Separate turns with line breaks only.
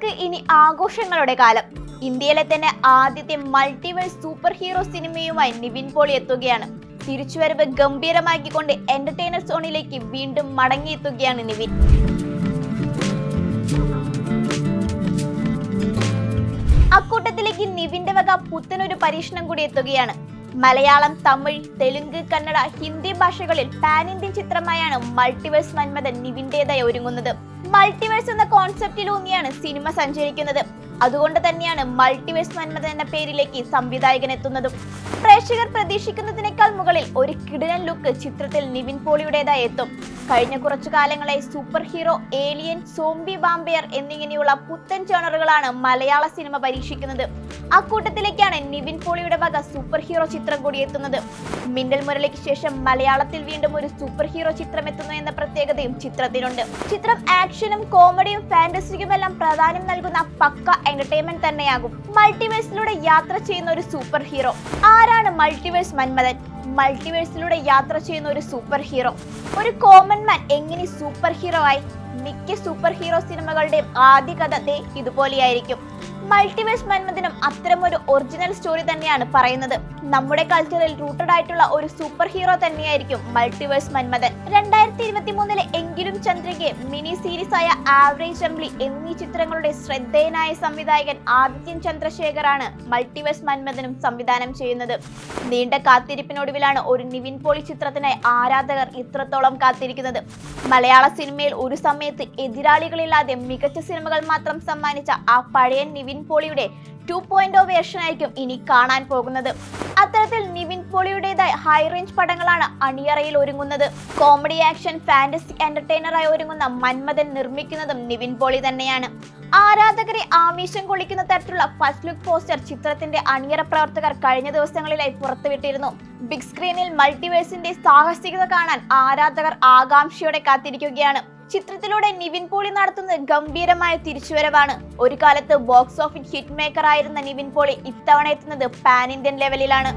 സിനിമകൾക്ക് ഇനി ആഘോഷങ്ങളുടെ കാലം. ഇന്ത്യയിലെ തന്നെ ആദ്യത്തെ മൾട്ടിവേഴ്സ് സൂപ്പർ ഹീറോ സിനിമയുമായി നിവിൻ പോളി എത്തുകയാണ്. തിരിച്ചുവരവ് ഗംഭീരമാക്കിക്കൊണ്ട് എന്റർടൈനർ സോണിലേക്ക് വീണ്ടും മടങ്ങിയെത്തുകയാണ് നിവിൻ. അക്കൂട്ടത്തിലേക്ക് നിവിന്റെ വക പുത്തനൊരു പരീക്ഷണം കൂടി എത്തുകയാണ്. മലയാളം, തമിഴ്, തെലുങ്ക്, കന്നഡ, ഹിന്ദി ഭാഷകളിൽ പാൻ ഇന്ത്യൻ ചിത്രമായാണ് മൾട്ടിവേഴ്സ് മന്മഥൻ നിവിന്റേതായി ഒരുങ്ങുന്നത്. മൾട്ടിവേഴ്സ് എന്ന കോൺസെപ്റ്റിലൂന്നിയാണ് സിനിമ സഞ്ചരിക്കുന്നത്. അതുകൊണ്ട് തന്നെയാണ് മൾട്ടിവേഴ്സ് മന്മഥൻ എന്ന പേരിലേക്ക് സംവിധായകൻ എത്തുന്നതും. പ്രേക്ഷകർ പ്രതീക്ഷിക്കുന്നതിനേക്കാൾ മുകളിൽ ഒരു കിടിലൻ ലുക്ക് ചിത്രത്തിൽ നിവിൻ പോളിയുടേതായി എത്തും. കഴിഞ്ഞ കുറച്ചു കാലങ്ങളായി super hero, alien, zombie, vampire എന്നിങ്ങനെയുള്ള പുത്തൻ ജോണറുകളാണ് മലയാള സിനിമ പരീക്ഷിക്കുന്നത്. അക്കൂട്ടത്തിലേക്കാണ് നിവിൻ പോളിയുടെ വക സൂപ്പർ ഹീറോ ചിത്രം കൂടി എത്തുന്നത്. മിന്നൽ മുരളിക്ക് ശേഷം മലയാളത്തിൽ വീണ്ടും ഒരു സൂപ്പർ ഹീറോ ചിത്രം എത്തുന്നു എന്ന പ്രത്യേകതയും ചിത്രത്തിനുണ്ട്. ചിത്രം ആക്ഷനും കോമഡിയും ഫാന്റസിക്കുമെല്ലാം പ്രാധാന്യം നൽകുന്ന പക്ക എന്റർടൈൻമെന്റ് തന്നെയാകും. മൾട്ടിവേഴ്സിലൂടെ യാത്ര ചെയ്യുന്ന ഒരു സൂപ്പർ ഹീറോ. ആരാണ് മൾട്ടിവേഴ്സ് മന്മഥൻ? മൾട്ടിവേഴ്സിലൂടെ യാത്ര ചെയ്യുന്ന ഒരു സൂപ്പർ ഹീറോ. ഒരു കോമൺ മാൻ എങ്ങനെ സൂപ്പർ ഹീറോ ആയി? മിക്ക സൂപ്പർ ഹീറോ സിനിമകളുടെയും ആദ്യ കഥ ഇതുപോലെയായിരിക്കും. മൾട്ടിവേഴ്സ് മന്മഥനും അത്തരമൊരു ഒറിജിനൽ സ്റ്റോറി തന്നെയാണ് പറയുന്നത്. നമ്മുടെ കൾച്ചറിൽ റൂട്ടഡ് ആയിട്ടുള്ള ഒരു സൂപ്പർ ഹീറോ തന്നെയായിരിക്കും മൾട്ടിവേഴ്സ് മന്മഥൻ. 2023 എങ്കിലും ചന്ദ്രിക, മിനി സീരീസ് ആയ ആവറേജ് അംബ്ലി എന്നീ ചിത്രങ്ങളുടെ ശ്രദ്ധേയനായ സംവിധായകൻ ആദിത്യൻ ചന്ദ്രശേഖറാണ് മൾട്ടിവേഴ്സ് മന്മഥനും സംവിധാനം ചെയ്യുന്നത്. നീണ്ട കാത്തിരിപ്പിനൊടുവിലാണ് ഒരു നിവിൻ പോളി ചിത്രത്തിനായി ആരാധകർ ഇത്രത്തോളം കാത്തിരിക്കുന്നത്. മലയാള സിനിമയിൽ ഒരു സമയത്ത് എതിരാളികളില്ലാതെ മികച്ച സിനിമകൾ മാത്രം സമ്മാനിച്ച ആ പഴയ നിവിൻ പോളിയുടെ 2.0 വേർഷൻ ആയിരിക്കും ഇനി കാണാൻ പോകുന്നത്. അത്തരത്തിൽ നിവിൻ പോളിയുടേതായി ഹൈ റേഞ്ച് പടങ്ങളാണ് അണിയറയിൽ ഒരുങ്ങുന്നത്. കോമഡി, ആക്ഷൻ, ഫാന്റസി എന്റർടൈനറായി ഒരുങ്ങുന്ന മന്മഥൻ നിർമ്മിക്കുന്നതും നിവിൻ പോളി തന്നെയാണ്. ആരാധകരെ ആവേശം കൊള്ളിക്കുന്ന തരത്തിലുള്ള ഫസ്റ്റ് ലുക്ക് പോസ്റ്റർ ചിത്രത്തിന്റെ അണിയറ പ്രവർത്തകർ കഴിഞ്ഞ ദിവസങ്ങളിലായി പുറത്തുവിട്ടിരുന്നു. ബിഗ് സ്ക്രീനിൽ മൾട്ടിവേഴ്സിന്റെ സാഹസികത കാണാൻ ആരാധകർ ആകാംക്ഷയോടെ കാത്തിരിക്കുകയാണ്. ചിത്രത്തിലൂടെ നിവിൻ പോളി നടത്തുന്നത് ഗംഭീരമായ തിരിച്ചുവരവാണ്. ഒരു കാലത്ത് ബോക്സ് ഓഫീസ് ഹിറ്റ് മേക്കർ ആയിരുന്ന നിവിൻ പോളി ഇത്തവണ എത്തുന്നത് പാൻ ഇന്ത്യൻ ലെവലിലാണ്.